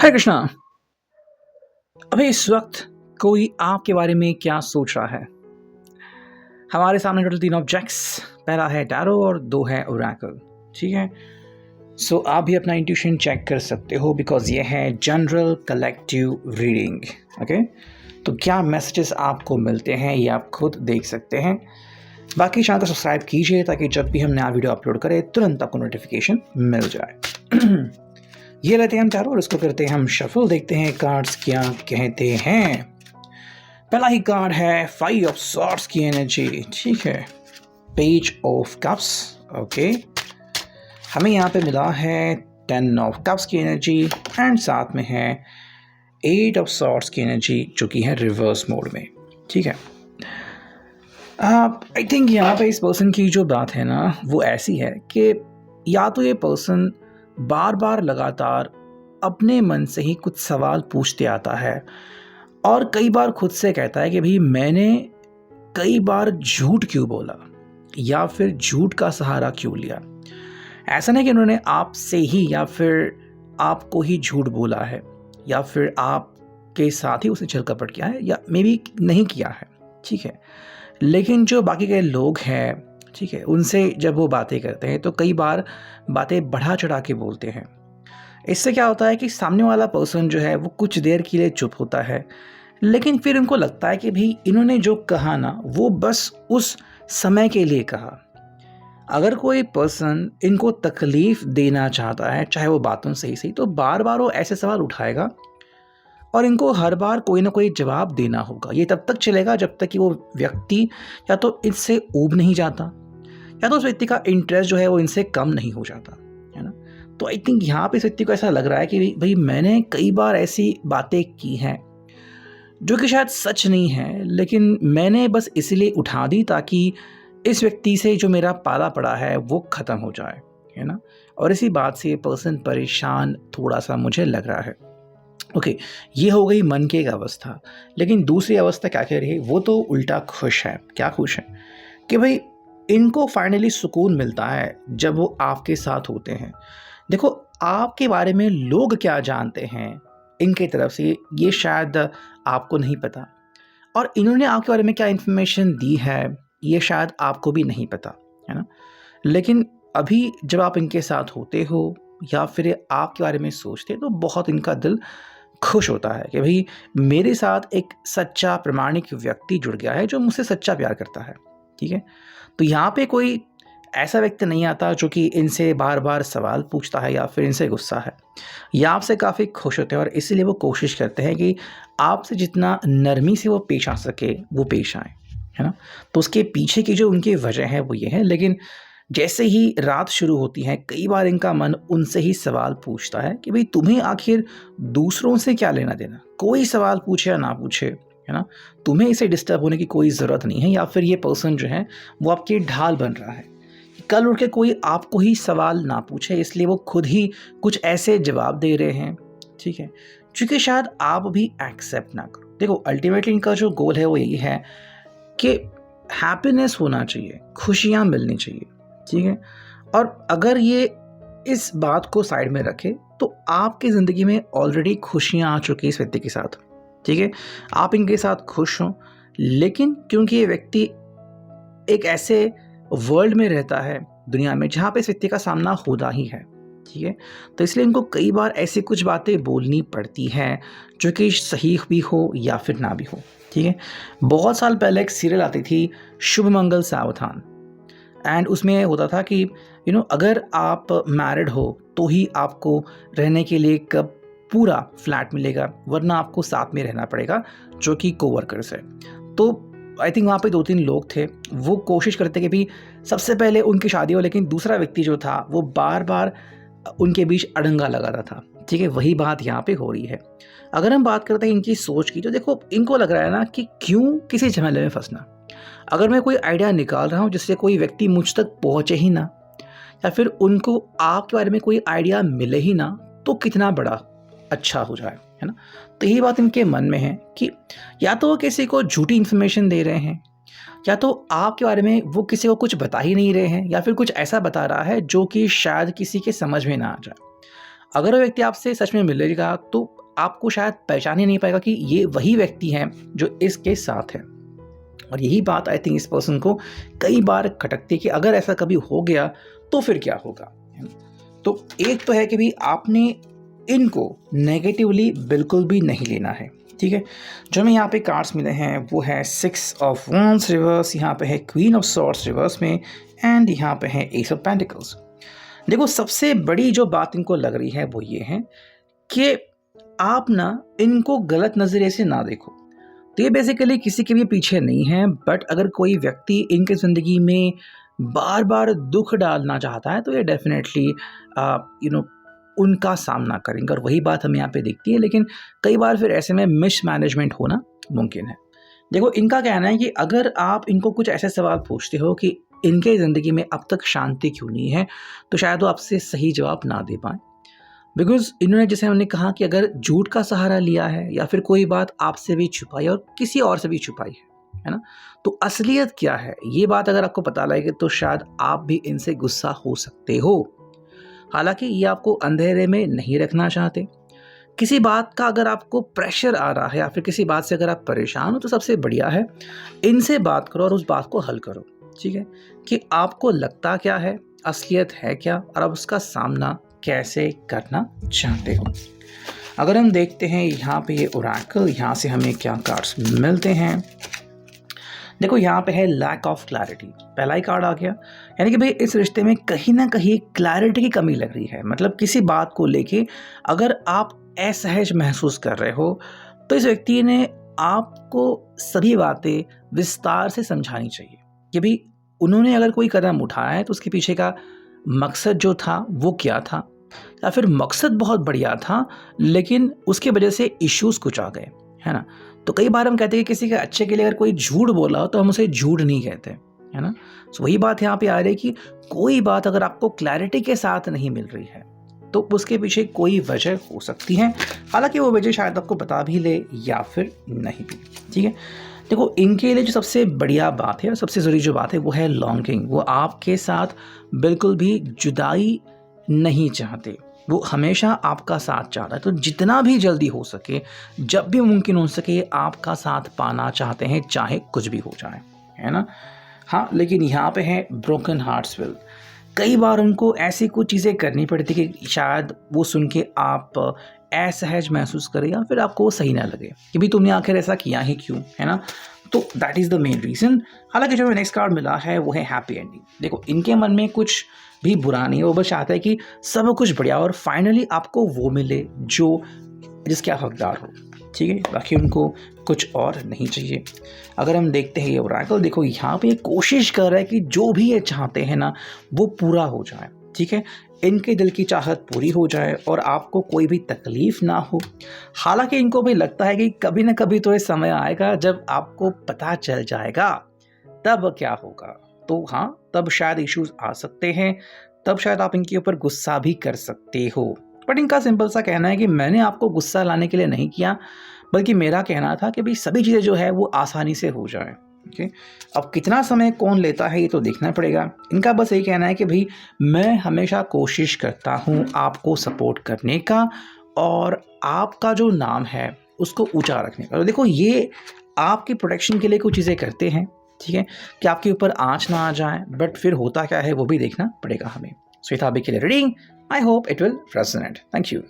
हरे कृष्णा। अभी इस वक्त कोई आपके बारे में क्या सोच रहा है? हमारे सामने टोटल 3 ऑब्जेक्ट्स, पहला है टैरो और 2 है ओरेकल। ठीक है, सो आप भी अपना इंट्यूशन चेक कर सकते हो बिकॉज ये है जनरल कलेक्टिव रीडिंग। ओके, तो क्या मैसेजेस आपको मिलते हैं ये आप खुद देख सकते हैं। बाकी चैनल को सब्सक्राइब कीजिए ताकि जब भी हम नया वीडियो अपलोड करें तुरंत आपको नोटिफिकेशन मिल जाए। ये लेते हैं हम टैरो और इसको करते हैं हम शफल, देखते हैं कार्ड्स क्या कहते हैं। पहला ही कार्ड है 5 ऑफ सॉर्ड्स की एनर्जी। ठीक है, पेज ऑफ कप्स। ओके, हमें यहाँ पे मिला है 10 ऑफ कप्स की एनर्जी एंड साथ में है 8 ऑफ सॉर्ड्स की एनर्जी जो कि है रिवर्स मोड में। ठीक है, आई थिंक यहाँ पे इस पर्सन की जो बात है ना वो ऐसी है कि या तो ये पर्सन बार बार लगातार अपने मन से ही कुछ सवाल पूछते आता है और कई बार खुद से कहता है कि भाई मैंने कई बार झूठ क्यों बोला या फिर झूठ का सहारा क्यों लिया। ऐसा नहीं कि उन्होंने आपसे ही या फिर आपको ही झूठ बोला है या फिर आपके साथ ही उसने छल कपट किया है या मे बी नहीं किया है। ठीक है, लेकिन जो बाकी के लोग हैं, ठीक है, उनसे जब वो बातें करते हैं तो कई बार बातें बढ़ा चढ़ा के बोलते हैं। इससे क्या होता है कि सामने वाला पर्सन जो है वो कुछ देर के लिए चुप होता है, लेकिन फिर उनको लगता है कि भाई इन्होंने जो कहा ना वो बस उस समय के लिए कहा। अगर कोई पर्सन इनको तकलीफ देना चाहता है चाहे वो बातों से ही सही, तो बार बार वो ऐसे सवाल उठाएगा और इनको हर बार कोई ना कोई जवाब देना होगा। ये तब तक चलेगा जब तक कि वो व्यक्ति या तो इससे ऊब नहीं जाता या तो उस व्यक्ति का इंटरेस्ट जो है वो इनसे कम नहीं हो जाता, है ना। तो आई थिंक यहाँ पे इस व्यक्ति को ऐसा लग रहा है कि भाई मैंने कई बार ऐसी बातें की हैं जो कि शायद सच नहीं है, लेकिन मैंने बस इसलिए उठा दी ताकि इस व्यक्ति से जो मेरा पाला पड़ा है वो ख़त्म हो जाए, है ना। और इसी बात से ये पर्सन परेशान थोड़ा सा मुझे लग रहा है। ओके, ये हो गई मन की एक अवस्था, लेकिन दूसरी अवस्था क्या कह रही है, वो तो उल्टा खुश है। क्या खुश है कि भाई इनको फाइनली सुकून मिलता है जब वो आपके साथ होते हैं। देखो, आपके बारे में लोग क्या जानते हैं इनके तरफ से ये शायद आपको नहीं पता, और इन्होंने आपके बारे में क्या इन्फॉर्मेशन दी है ये शायद आपको भी नहीं पता, है ना। लेकिन अभी जब आप इनके साथ होते हो या फिर आपके बारे में सोचते हैं तो बहुत इनका दिल खुश होता है कि भाई मेरे साथ एक सच्चा प्रामाणिक व्यक्ति जुड़ गया है जो मुझसे सच्चा प्यार करता है। ठीक है, तो यहाँ पे कोई ऐसा व्यक्ति नहीं आता जो कि इनसे बार बार सवाल पूछता है या फिर इनसे गुस्सा है। या आपसे काफ़ी खुश होते हैं और इसीलिए वो कोशिश करते हैं कि आपसे जितना नरमी से वो पेश आ सके वो पेश आए, है ना। तो उसके पीछे की जो उनकी वजह है वो ये है। लेकिन जैसे ही रात शुरू होती है कई बार इनका मन उनसे ही सवाल पूछता है कि भाई तुम्हें आखिर दूसरों से क्या लेना देना, कोई सवाल पूछे या ना पूछे, है ना, तुम्हें इसे डिस्टर्ब होने की कोई ज़रूरत नहीं है। या फिर ये पर्सन जो है वो आपकी ढाल बन रहा है, कल उठ के कोई आपको ही सवाल ना पूछे इसलिए वो खुद ही कुछ ऐसे जवाब दे रहे हैं। ठीक है, क्योंकि शायद आप भी एक्सेप्ट ना करो। देखो, अल्टीमेटली इनका जो गोल है वो यही है कि हैप्पीनेस होना चाहिए, खुशियाँ मिलनी चाहिए। ठीक है, और अगर ये इस बात को साइड में रखे तो आपकी ज़िंदगी में ऑलरेडी खुशियाँ आ चुकी है इस व्यक्ति के साथ। ठीक है, आप इनके साथ खुश हों, लेकिन क्योंकि ये व्यक्ति एक ऐसे वर्ल्ड में रहता है दुनिया में जहाँ पे इस व्यक्ति का सामना होता ही है। ठीक है, तो इसलिए इनको कई बार ऐसी कुछ बातें बोलनी पड़ती हैं जो कि सही भी हो या फिर ना भी हो। ठीक है, बहुत साल पहले एक सीरियल आती थी शुभ मंगल सावधान, एंड उसमें होता था कि अगर आप मैरिड हो तो ही आपको रहने के लिए कब पूरा फ्लैट मिलेगा, वरना आपको साथ में रहना पड़ेगा जो कि कोवर्कर्स है। तो आई थिंक वहाँ पे 2-3 लोग थे, वो कोशिश करते कि भी सबसे पहले उनकी शादी हो, लेकिन दूसरा व्यक्ति जो था वो बार बार उनके बीच अड़ंगा लगाता था। ठीक है, वही बात यहाँ पे हो रही है। अगर हम बात करते हैं इनकी सोच की, तो देखो इनको लग रहा है ना कि क्यों किसी झमेले में फंसना। अगर मैं कोई आइडिया निकाल रहा हूँ जिससे कोई व्यक्ति मुझ तक पहुँचे ही ना, या फिर उनको आपके बारे में कोई आइडिया मिले ही ना, तो कितना बड़ा अच्छा हो जाए, है ना। तो यही बात इनके मन में है कि या तो वो किसी को झूठी इन्फॉर्मेशन दे रहे हैं, या तो आपके बारे में वो किसी को कुछ बता ही नहीं रहे हैं, या फिर कुछ ऐसा बता रहा है जो कि शायद किसी के समझ में ना आ जाए। अगर वो व्यक्ति आपसे सच में मिलेगा तो आपको शायद पहचान ही नहीं पाएगा कि ये वही व्यक्ति हैं जो इसके साथ है। और यही बात आई थिंक इस पर्सन को कई बार खटकती है कि अगर ऐसा कभी हो गया तो फिर क्या होगा। तो एक तो है कि भी आपने इनको नेगेटिवली बिल्कुल भी नहीं लेना है, ठीक है। जो हमें यहाँ पे कार्ड्स मिले हैं वो है 6 ऑफ वांड्स रिवर्स, यहाँ पे है क्वीन ऑफ सॉर्ड्स रिवर्स में, एंड यहाँ पे है एस ऑफ पेंटिकल्स। देखो सबसे बड़ी जो बात इनको लग रही है वो ये है कि आप ना इनको गलत नज़रिए से ना देखो। तो ये बेसिकली किसी के भी पीछे नहीं है, बट अगर कोई व्यक्ति इनके ज़िंदगी में बार बार दुख डालना चाहता है तो ये डेफिनेटली उनका सामना करेंगे, और वही बात हमें यहाँ पे दिखती है। लेकिन कई बार फिर ऐसे में मिसमैनेजमेंट होना मुमकिन है। देखो इनका कहना है कि अगर आप इनको कुछ ऐसे सवाल पूछते हो कि इनके ज़िंदगी में अब तक शांति क्यों नहीं है, तो शायद वो आपसे सही जवाब ना दे पाएँ। बिकॉज़ इन्होंने, जैसे हमने कहा कि अगर झूठ का सहारा लिया है या फिर कोई बात आपसे भी छुपाई और किसी और से भी छुपाई है ना, तो असलियत क्या है ये बात अगर आपको पता लगे तो शायद आप भी इनसे गुस्सा हो सकते हो। हालांकि ये आपको अंधेरे में नहीं रखना चाहते। किसी बात का अगर आपको प्रेशर आ रहा है या फिर किसी बात से अगर आप परेशान हो तो सबसे बढ़िया है इनसे बात करो और उस बात को हल करो, ठीक है, कि आपको लगता क्या है, असलियत है क्या, और आप उसका सामना कैसे करना चाहते हो। अगर हम देखते हैं यहाँ पे ये ओरेकल, यहाँ से हमें क्या कार्ड्स मिलते हैं। देखो यहाँ पे है लैक ऑफ क्लैरिटी, पहला ही कार्ड आ गया, यानी कि भाई इस रिश्ते में कहीं ना कहीं क्लैरिटी की कमी लग रही है। मतलब किसी बात को लेके अगर आप असहज महसूस कर रहे हो तो इस व्यक्ति ने आपको सभी बातें विस्तार से समझानी चाहिए कि भाई उन्होंने अगर कोई कदम उठाया है तो उसके पीछे का मकसद जो था वो क्या था, या फिर मकसद बहुत बढ़िया था लेकिन उसकी वजह से इश्यूज कुछ आ गए, है ना। तो कई बार हम कहते हैं कि किसी के अच्छे के लिए अगर कोई झूठ बोला हो तो हम उसे झूठ नहीं कहते, है ना। तो वही बात यहाँ पे आ रही है कि कोई बात अगर आपको क्लैरिटी के साथ नहीं मिल रही है तो उसके पीछे कोई वजह हो सकती है। हालांकि वो वजह शायद आपको बता भी ले या फिर नहीं भी, ठीक है। देखो इनके लिए जो सबसे बढ़िया बात है और सबसे ज़रूरी जो बात है वो है लॉन्गिंग। वो आपके साथ बिल्कुल भी जुदाई नहीं चाहते, वो हमेशा आपका साथ चाहता है। तो जितना भी जल्दी हो सके, जब भी मुमकिन हो सके, आपका साथ पाना चाहते हैं, चाहे कुछ भी हो जाए, है ना। हाँ, लेकिन यहाँ पे है ब्रोकन हार्ट्स विल। कई बार उनको ऐसी कुछ चीज़ें करनी पड़ती कि शायद वो सुन के आप असहज महसूस करें या फिर आपको वो सही ना लगे कि भाई तुमने आखिर ऐसा किया ही क्यों, है ना। तो that is the main reason. हालांकि जो नेक्स्ट कार्ड मिला है वो है हैप्पी एंडिंग। देखो इनके मन में कुछ भी बुरा नहीं है, वो बस चाहता है कि सब कुछ बढ़िया और फाइनली आपको वो मिले जो जिसके आप हकदार हो, ठीक है। बाकी उनको कुछ और नहीं चाहिए। अगर हम देखते हैं ये ओरेकल, देखो यहाँ पे कोशिश कर रहा है कि जो भी ये चाहते हैं ना वो पूरा हो जाए, ठीक है। इनके दिल की चाहत पूरी हो जाए और आपको कोई भी तकलीफ ना हो। हालांकि इनको भी लगता है कि कभी ना कभी तो ये समय आएगा जब आपको पता चल जाएगा, तब क्या होगा। तो हाँ, तब शायद इश्यूज आ सकते हैं, तब शायद आप इनके ऊपर गुस्सा भी कर सकते हो। बट इनका सिंपल सा कहना है कि मैंने आपको गुस्सा लाने के लिए नहीं किया, बल्कि मेरा कहना था कि भाई सभी चीज़ें जो है वो आसानी से हो जाए, ओके। अब कितना समय कौन लेता है ये तो देखना पड़ेगा। इनका बस यही कहना है कि भाई मैं हमेशा कोशिश करता हूँ आपको सपोर्ट करने का और आपका जो नाम है उसको ऊंचा रखने का। तो देखो ये आपकी प्रोटेक्शन के लिए कुछ चीज़ें करते हैं, ठीक है, कि आपके ऊपर आँच ना आ जाए, बट फिर होता क्या है वो भी देखना पड़ेगा हमें। सो ये था अभी के लिए reading. I hope it will resonate. Thank you.